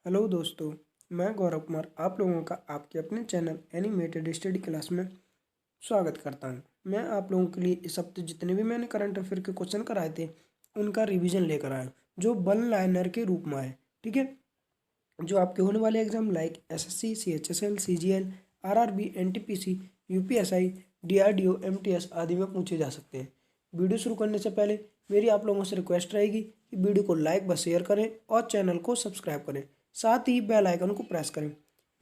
Hello दोस्तों, मैं गौरव कुमार आप लोगों का आपके अपने चैनल एनिमेटेड स्टडी क्लास में स्वागत करता हूं। मैं आप लोगों के लिए इस हफ्ते जितने भी मैंने करंट अफेयर के क्वेश्चन कराए थे उनका रिवीजन लेकर आया हूं, जो वन लाइनर के रूप में है। ठीक है, जो आपके होने वाले exam like SSC, CHSL, CGL, RRB, NTPC, UPSI, DRDO, MTS आदि में पूछे जा सकते हैं। वीडियो शुरू करने से पहले मेरी आप लोगों से रिक्वेस्ट रहेगी कि वीडियो को लाइक व शेयर करें और चैनल को सब्सक्राइब करें, साथ ही बेल आइकन को प्रेस करें।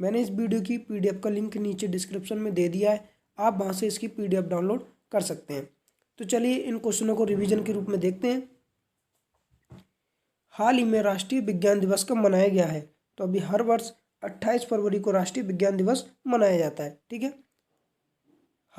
मैंने इस वीडियो की पीडीएफ का लिंक नीचे डिस्क्रिप्शन में दे दिया है, आप वहां से इसकी पीडीएफ डाउनलोड कर सकते हैं। तो चलिए इन क्वेश्चनों को रिवीजन के रूप में देखते हैं। हाल ही में राष्ट्रीय विज्ञान दिवस कब मनाया गया है? तो अभी हर वर्ष 28 फरवरी को राष्ट्रीय विज्ञान दिवस मनाया जाता है। ठीक है,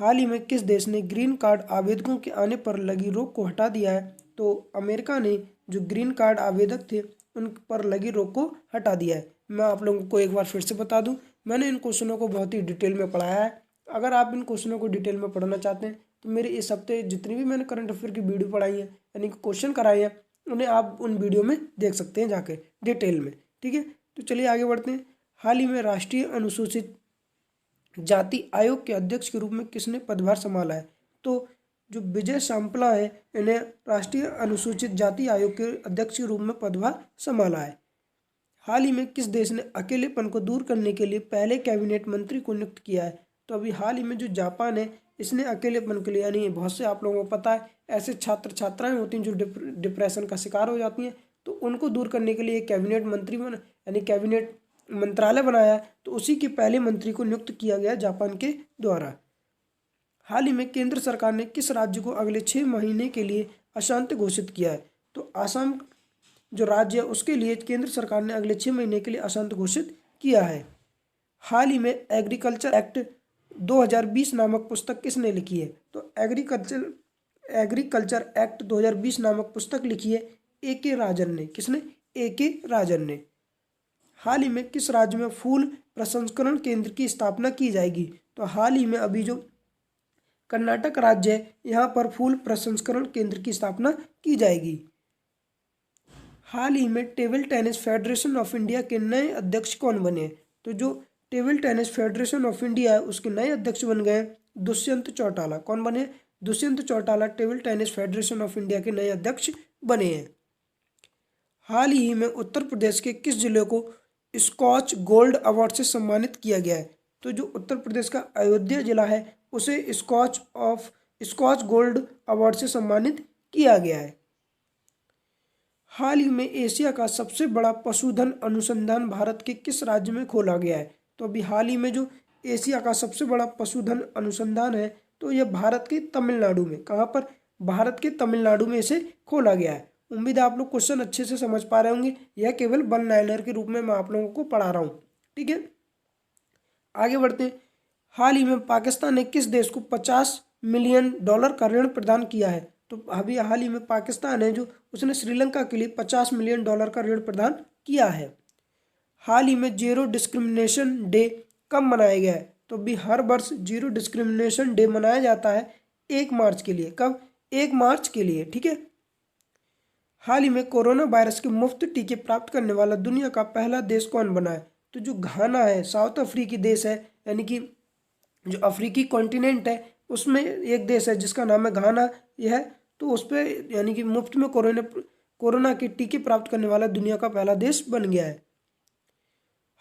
हाल ही में किस देश ने ग्रीन कार्ड आवेदकों के आने पर लगी रोक को हटा दिया है? तो अमेरिका ने जो ग्रीन कार्ड आवेदक थे उन पर लगी रोक को हटा दिया है। मैं आप लोगों को एक बार फिर से बता दूं, मैंने इन क्वेश्चनों को बहुत ही डिटेल में पढ़ाया है। अगर आप इन क्वेश्चनों को डिटेल में पढ़ना चाहते हैं तो मेरे इस हफ्ते जितनी भी मैंने करंट अफेयर की वीडियो पढ़ाई है यानी कि क्वेश्चन कराए हैं, उन्हें आप उन वीडियो में देख सकते हैं जाके डिटेल में। ठीक है, तो चलिए आगे बढ़ते हैं। हाल ही में राष्ट्रीय अनुसूचित जाति आयोग के अध्यक्ष के रूप में किसने पदभार संभाला है? तो जो विजय सांपला है, इन्हें राष्ट्रीय अनुसूचित जाति आयोग के अध्यक्ष के रूप में पदभार संभाला है। हाल ही में किस देश ने अकेलेपन को दूर करने के लिए पहले कैबिनेट मंत्री को नियुक्त किया है? तो अभी हाल ही में जो जापान है, इसने अकेलेपन के लिए यानी बहुत से आप लोगों को पता है ऐसे छात्र छात्राएं होती हैं जो डिप्रेशन का शिकार हो जाती हैं, तो उनको दूर करने के लिए एक कैबिनेट मंत्री यानी कैबिनेट मंत्रालय बनाया है, तो उसी के पहले मंत्री को नियुक्त किया गया जापान के द्वारा। हाल ही में केंद्र सरकार ने किस राज्य को अगले 6 महीने के लिए अशांत घोषित किया है? तो आसाम जो राज्य है उसके लिए केंद्र सरकार ने अगले 6 महीने के लिए अशांत घोषित किया है। हाल ही में एग्रीकल्चर एक्ट 2020 नामक पुस्तक किसने लिखी है? तो एग्रीकल्चर एक्ट 2020 नामक पुस्तक लिखी है ए.के. राजन ने। किसने? ए.के. राजन ने। हाल ही में किस राज्य में फूल प्रसंस्करण केंद्र की स्थापना की जाएगी? तो हाल ही में अभी जो कर्नाटक राज्य है, यहाँ पर फूल प्रसंस्करण केंद्र की स्थापना की जाएगी। हाल ही में table tennis federation of India के नए अध्यक्ष कौन बने? तो जो table tennis federation of India है उसके नए अध्यक्ष बन गए दुष्यंत चौटाला। कौन बने? Dushyant Chautala table tennis federation of India के नए अध्यक्ष बने हैं। हाल ही में उत्तर प्रदेश के किस जिले को स्कॉच गोल्ड अवार्ड से सम्मानित किया गया है? तो जो उत्तर प्रदेश का अयोध्या जिला है उसे स्कॉच गोल्ड अवार्ड से सम्मानित किया गया है। हाल ही में एशिया का सबसे बड़ा पशुधन अनुसंधान भारत के किस राज्य में खोला गया है? तो अभी हाल ही में जो एशिया का सबसे बड़ा पशुधन अनुसंधान है तो यह भारत के तमिलनाडु में, कहाँ पर? भारत के तमिलनाडु में इसे खोला गया है। उम्मीद है आप लोग क्वेश्चन अच्छे से समझ पा रहे होंगे, यह केवल वन लाइनर के रूप में मैं आप लोगों को पढ़ा रहा हूँ। ठीक है, आगे बढ़ते हैं। हाल ही में पाकिस्तान ने किस देश को $50 मिलियन का ऋण प्रदान किया है? तो अभी हाल ही में पाकिस्तान है जो उसने श्रीलंका के लिए $50 मिलियन का ऋण प्रदान किया है। हाल ही में जीरो डिस्क्रिमिनेशन डे कब मनाया गया है? तो भी हर वर्ष जीरो डिस्क्रिमिनेशन डे मनाया जाता है 1 मार्च के लिए। कब? 1 मार्च के लिए। ठीक है, हाल ही में कोरोना वायरस के मुफ्त टीके प्राप्त करने वाला दुनिया का पहला देश कौन बना है? तो जो घाना है, साउथ अफ्रीकी देश है, यानी कि जो अफ्रीकी कॉन्टिनेंट है उसमें एक देश है जिसका नाम है घाना। यह है तो उस पर यानी कि मुफ्त में कोरोना के टीके प्राप्त करने वाला दुनिया का पहला देश बन गया है।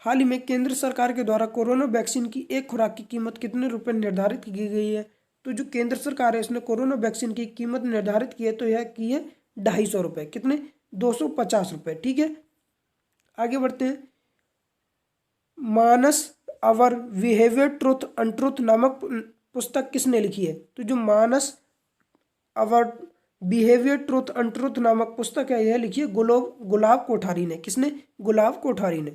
हाल ही में केंद्र सरकार के द्वारा कोरोना वैक्सीन की एक खुराक की कीमत कितने रुपए निर्धारित की गई है? तो जो केंद्र सरकार है इसने कोरोना वैक्सीन की कीमत निर्धारित की है तो यह की है 250 रुपये। कितने? 250 रुपये। ठीक है, आगे बढ़ते हैं। मानस आवर बिहेवियर ट्रुथ अनट्रुथ नामक पुस्तक किसने लिखी है? तो जो मानस आवर बिहेवियर ट्रुथ अनट्रुथ नामक पुस्तक है यह लिखी है गुलाब कोठारी ने। किसने? गुलाब कोठारी ने।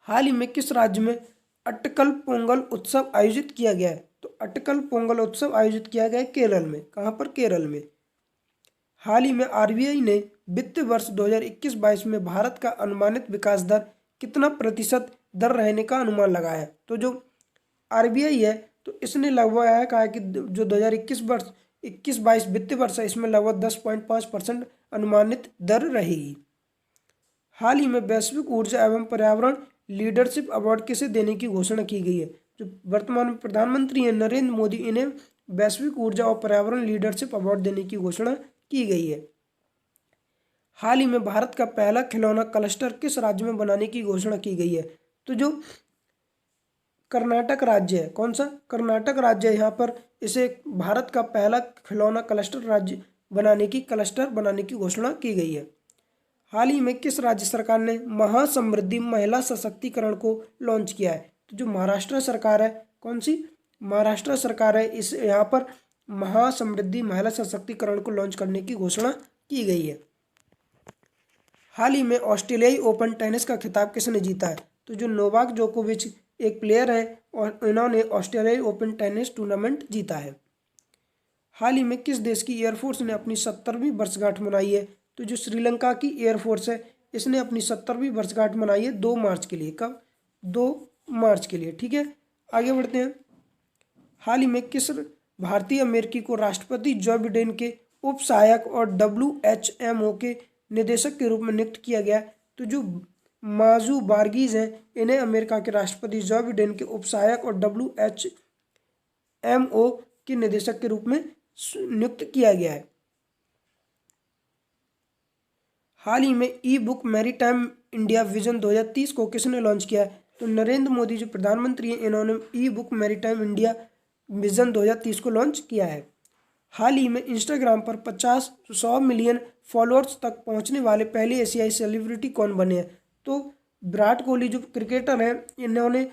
हाल ही में किस राज्य में अटकल पोंगल उत्सव आयोजित किया गया है? तो अटकल पोंगल उत्सव आयोजित किया गया है केरल में। कहाँ पर? केरल में। हाल ही में आरबीआई ने वित्त वर्ष 2021-22 में भारत का अनुमानित विकास दर कितना प्रतिशत दर रहने का अनुमान लगाया है? तो जो आरबीआई है तो इसने लगभग कहा है कि जो 2021-22 वित्तीय वर्ष है इसमें लगभग 10.5% अनुमानित दर रहेगी। हाल ही में वैश्विक ऊर्जा एवं पर्यावरण लीडरशिप अवार्ड किसे देने की घोषणा की गई है? जो वर्तमान में प्रधानमंत्री हैं नरेंद्र मोदी, इन्हें वैश्विक ऊर्जा और पर्यावरण लीडरशिप अवार्ड देने की घोषणा की गई है। हाल ही में भारत का पहला खिलौना क्लस्टर किस राज्य में बनाने की घोषणा की गई है? तो जो कर्नाटक राज्य है, कौन सा? कर्नाटक राज्य है। यहाँ पर इसे भारत का पहला खिलौना क्लस्टर बनाने की घोषणा की गई है। हाल ही में किस राज्य सरकार ने महासमृद्धि महिला सशक्तिकरण को लॉन्च किया है? तो जो महाराष्ट्र सरकार है, कौन सी? महाराष्ट्र सरकार है। इस यहाँ पर महासमृद्धि महिला सशक्तिकरण को लॉन्च करने की घोषणा की गई है। हाल ही में ऑस्ट्रेलियाई ओपन टेनिस का खिताब किसने जीता है? तो जो नोवाक जोकोविच एक प्लेयर है और इन्होंने ऑस्ट्रेलियाई ओपन टेनिस टूर्नामेंट जीता है। हाल ही में किस देश की एयरफोर्स ने अपनी 70वीं वर्षगांठ मनाई है? तो जो श्रीलंका की एयरफोर्स है, इसने अपनी 70वीं वर्षगांठ मनाई है 2 मार्च के लिए। कब? 2 मार्च के लिए। ठीक है, आगे बढ़ते हैं। हाल ही में किस भारतीय अमेरिकी को राष्ट्रपति जो बिडेन के उप सहायक और WHMO के निदेशक के रूप में नियुक्त किया गया? तो जो माजू बारगीज हैं, इन्हें अमेरिका के राष्ट्रपति जो बिडेन के उप सहायक और WHMO के निदेशक के रूप में नियुक्त किया गया है। हाल ही में ई बुक मैरीटाइम इंडिया विजन 2030 को किसने लॉन्च किया है? तो नरेंद्र मोदी जो प्रधानमंत्री हैं, इन्होंने ई बुक मैरीटाइम इंडिया विजन 2030 को लॉन्च किया है। हाल ही में इंस्टाग्राम पर 100 मिलियन फॉलोअर्स तक पहुंचने वाले पहले एशियाई सेलिब्रिटी कौन बने हैं? तो विराट कोहली जो क्रिकेटर हैं, इन्होंने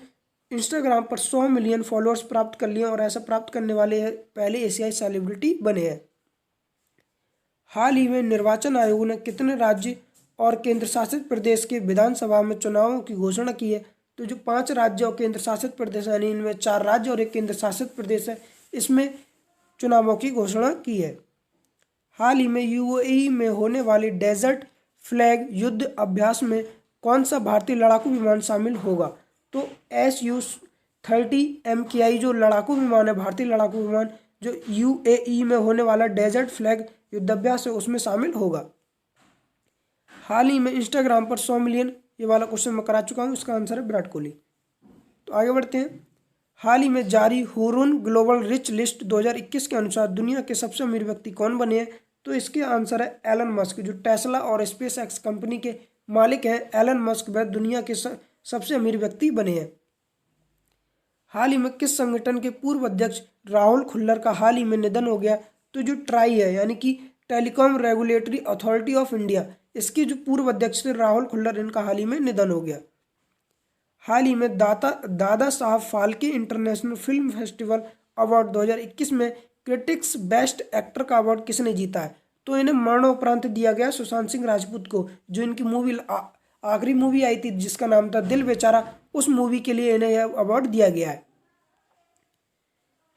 इंस्टाग्राम पर 100 मिलियन फॉलोअर्स प्राप्त कर लिए और ऐसा प्राप्त करने वाले पहले एशियाई सेलिब्रिटी बने हैं। हाल ही में निर्वाचन आयोग ने कितने राज्य और केंद्र शासित प्रदेश के विधानसभा में चुनावों की घोषणा की है? तो जो 5 राज्य और केंद्र शासित प्रदेश यानी इनमें 4 राज्य और एक केंद्र शासित प्रदेश है, इसमें चुनावों की घोषणा की है। हाल ही में UAE में होने वाली डेजर्ट फ्लैग युद्ध अभ्यास में कौन सा भारतीय लड़ाकू विमान शामिल होगा? तो Su-30 MKI जो लड़ाकू विमान है, भारतीय लड़ाकू विमान जो UAE में होने वाला डेजर्ट फ्लैग युद्धाभ्यास है, उसमें शामिल होगा। हाल ही में इंस्टाग्राम पर 100 मिलियन, ये वाला क्वेश्चन मैं करा चुका हूँ, इसका आंसर है विराट कोहली। तो आगे बढ़ते हैं। हाल ही में जारी हुरुन ग्लोबल रिच लिस्ट 2021 के अनुसार दुनिया के सबसे अमीर व्यक्ति कौन बने हैं? तो इसके आंसर है एलन मस्क, जो टेस्ला और स्पेस एक्स कंपनी के मालिक हैं। एलन मस्क वह दुनिया के सबसे अमीर व्यक्ति बने हैं। हाल ही में किस संगठन के पूर्व अध्यक्ष राहुल खुल्लर का हाल ही में निधन हो गया? तो जो ट्राई है यानी कि telecom regulatory authority of India, इसके जो पूर्व अध्यक्ष थे राहुल खुल्लर, इनका हाल ही में निधन हो गया। हाल ही में Dada Saheb Phalke international film festival award 2021 में क्रिटिक्स बेस्ट एक्टर का अवार्ड किसने जीता है? तो इन्हें मरणोपरांत दिया गया सुशांत सिंह राजपूत को, जो इनकी मूवी आखिरी मूवी आई थी जिसका नाम था दिल बेचारा, उस मूवी के लिए इन्हें यह अवार्ड दिया गया है।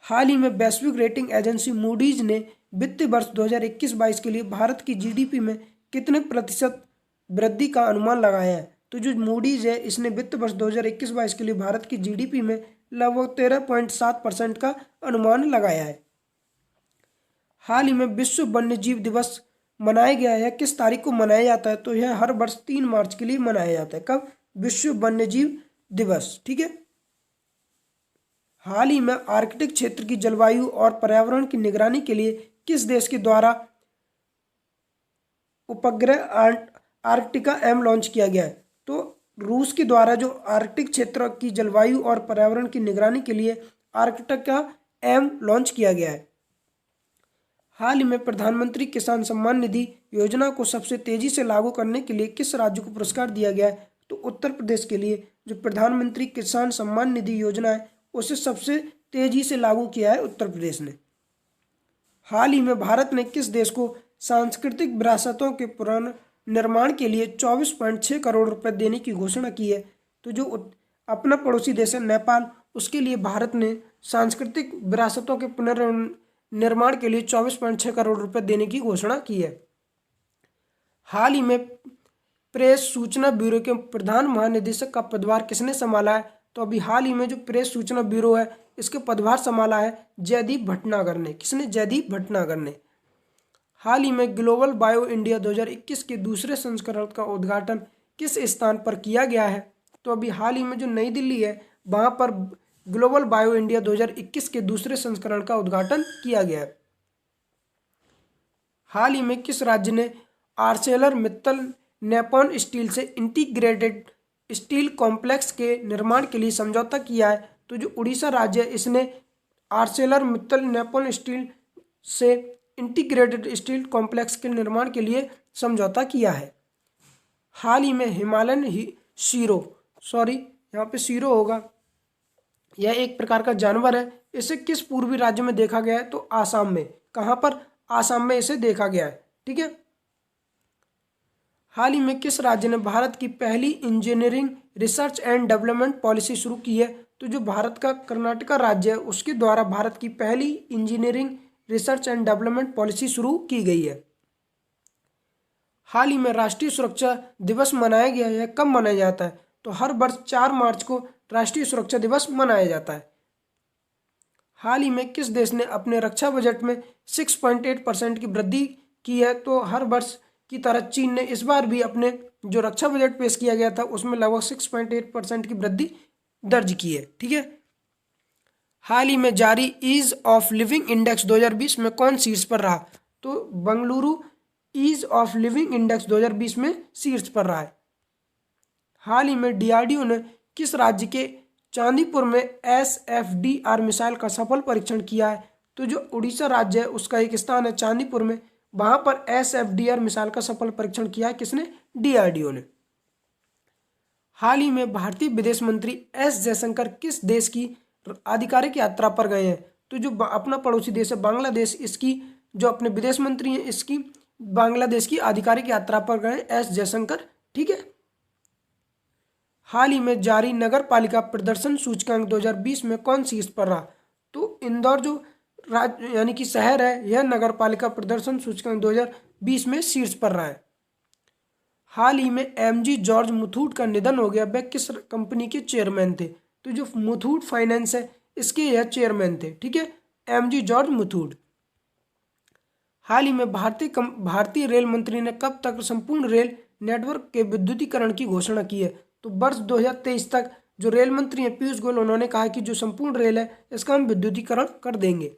हाल ही में वैश्विक रेटिंग एजेंसी मूडीज ने वित्तीय वर्ष 2021-22 के लिए भारत की GDP में कितने प्रतिशत वृद्धि का अनुमान लगाया है? तो जो मूडीज है, इसने वित्त वर्ष 2021-22 के लिए भारत की GDP में लगभग 13.7% का अनुमान लगाया है। हाल ही में विश्व वन्यजीव दिवस मनाया गया है, किस तारीख को मनाया जाता है? तो यह हर वर्ष 3 मार्च के लिए मनाया जाता है। कब? विश्व वन्यजीव दिवस। ठीक है। हाल ही में आर्कटिक क्षेत्र की जलवायु और पर्यावरण की निगरानी के लिए किस देश के द्वारा उपग्रह आर्कटिका M लॉन्च किया गया है? तो रूस के द्वारा जो आर्कटिक क्षेत्र की जलवायु और पर्यावरण की निगरानी के लिए आर्कटिका M लॉन्च किया गया है। हाल ही में प्रधानमंत्री किसान सम्मान निधि योजना को सबसे तेजी से लागू करने के लिए किस राज्य को पुरस्कार दिया गया है? तो उत्तर प्रदेश के लिए जो प्रधानमंत्री किसान सम्मान निधि योजना है, उसे सबसे तेजी से लागू किया है उत्तर प्रदेश ने। हाल ही में भारत ने किस देश को सांस्कृतिक विरासतों के पुनर्निर्माण के लिए 24.6 करोड़ रुपए देने की घोषणा की है? तो जो अपना पड़ोसी देश है नेपाल, उसके लिए भारत ने सांस्कृतिक विरासतों के पुनर्निर्माण के लिए 24.6 करोड़ रुपए देने की घोषणा की है। हाल ही में प्रेस सूचना ब्यूरो के प्रधान महानिदेशक का पदभार किसने संभाला है? तो अभी हाल ही में जो प्रेस सूचना ब्यूरो है, इसके पदभार संभाला है जयदीप भटनागर ने। किसने? जयदीप भटनागर ने। हाल ही में ग्लोबल बायो इंडिया 2021 के दूसरे संस्करण का उद्घाटन किस स्थान पर किया गया है? तो अभी हाल ही में जो नई दिल्ली है वहाँ पर ग्लोबल बायो इंडिया 2021 के दूसरे संस्करण का उद्घाटन किया गया है। हाल ही में किस राज्य ने आर्सेलर मित्तल निप्पॉन स्टील से इंटीग्रेटेड स्टील कॉम्प्लेक्स के निर्माण के लिए समझौता किया है? तो जो उड़ीसा राज्य है इसने आर्सेलर मित्तल निप्पॉन स्टील से इंटीग्रेटेड स्टील कॉम्प्लेक्स के निर्माण के लिए समझौता किया है। हाल ही में हिमालयन यहाँ पे शीरो होगा, यह एक प्रकार का जानवर है। इसे किस पूर्वी राज्य में देखा गया है? तो आसाम में। कहाँ पर? आसाम में इसे देखा गया है। ठीक है। हाल ही में किस राज्य ने भारत की पहली engineering research and development policy शुरू की है? तो जो भारत का कर्नाटका राज्य है उसके द्वारा भारत की पहली engineering research and development policy शुरू की गई है। हाल ही में राष्ट्रीय सुरक्षा दिवस मनाया गया है, कब मनाया जाता है? तो हर वर्ष 4 मार्च को राष्ट्रीय सुरक्षा दिवस मनाया जाता है। हाल ही में किस देश ने अपने रक्षा बजट में 6.8% की वृद्धि की है? तो हर वर्ष की तरह चीन ने इस बार भी अपने जो रक्षा बजट पेश किया गया था उसमें लगभग 6.8% की वृद्धि दर्ज की है। ठीक है। हाल ही में जारी ईज ऑफ लिविंग इंडेक्स 2020 में कौन शीर्ष पर रहा? तो Bengaluru ease of living index 2020 में शीर्ष पर रहा है। हाल ही में डीआरडीओ ने किस राज्य के चांदीपुर में SFDR मिसाइल का सफल परीक्षण किया है? तो जो उड़ीसा राज्य है उसका एक स्थान है चांदीपुर में, वहां पर SFDR मिसाइल का सफल परीक्षण किया है। किसने? डीआरडीओ ने। हाल ही में भारतीय विदेश मंत्री S जयशंकर किस देश की आधिकारिक यात्रा पर गए हैं? तो जो अपना पड़ोसी देश है बांग्लादेश, इसकी जो अपने विदेश मंत्री हैं इसकी बांग्लादेश की आधिकारिक यात्रा पर गए S जयशंकर। ठीक है। हाल ही में जारी नगर पालिका प्रदर्शन सूचकांक 2020 में कौन शीर्ष पर रहा? तो इंदौर जो राज्य यानी कि शहर है यह नगर पालिका प्रदर्शन सूचकांक 2020 में शीर्ष पर रहा है। हाल ही में MG जॉर्ज मुथूट का निधन हो गया। वह किस कंपनी के चेयरमैन थे? तो जो मुथूट फाइनेंस है इसके यह चेयरमैन थे। ठीक है। MG जॉर्ज मुथूट। हाल ही में भारतीय रेल मंत्री ने कब तक संपूर्ण रेल नेटवर्क के विद्युतीकरण की घोषणा की है? तो वर्ष 2023 तक जो रेल मंत्री हैं पीयूष गोयल, उन्होंने कहा कि जो संपूर्ण रेल है इसका हम विद्युतीकरण कर देंगे।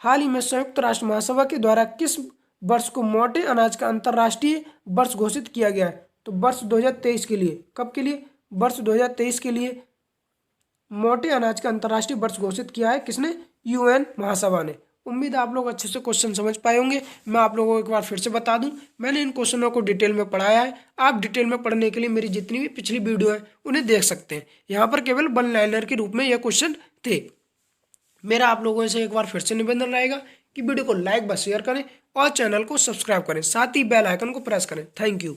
हाल ही में संयुक्त राष्ट्र महासभा के द्वारा किस वर्ष को मोटे अनाज का अंतर्राष्ट्रीय वर्ष घोषित किया गया है? तो वर्ष 2023 के लिए। कब के लिए? वर्ष 2023 के लिए मोटे अनाज का अंतर्राष्ट्रीय वर्ष घोषित किया है। किसने? UN महासभा ने। उम्मीद है आप लोग अच्छे से क्वेश्चन समझ पाए होंगे। मैं आप लोगों को एक बार फिर से बता दूं, मैंने इन क्वेश्चनों को डिटेल में पढ़ाया है। आप डिटेल में पढ़ने के लिए मेरी जितनी भी पिछली वीडियो है उन्हें देख सकते हैं। यहाँ पर केवल वन लाइनर के रूप में यह क्वेश्चन थे। मेरा आप लोगों से एक बार फिर से निवेदन रहेगा कि वीडियो को लाइक व शेयर करें और चैनल को सब्सक्राइब करें, साथ ही बेल आइकन को प्रेस करें। Thank you.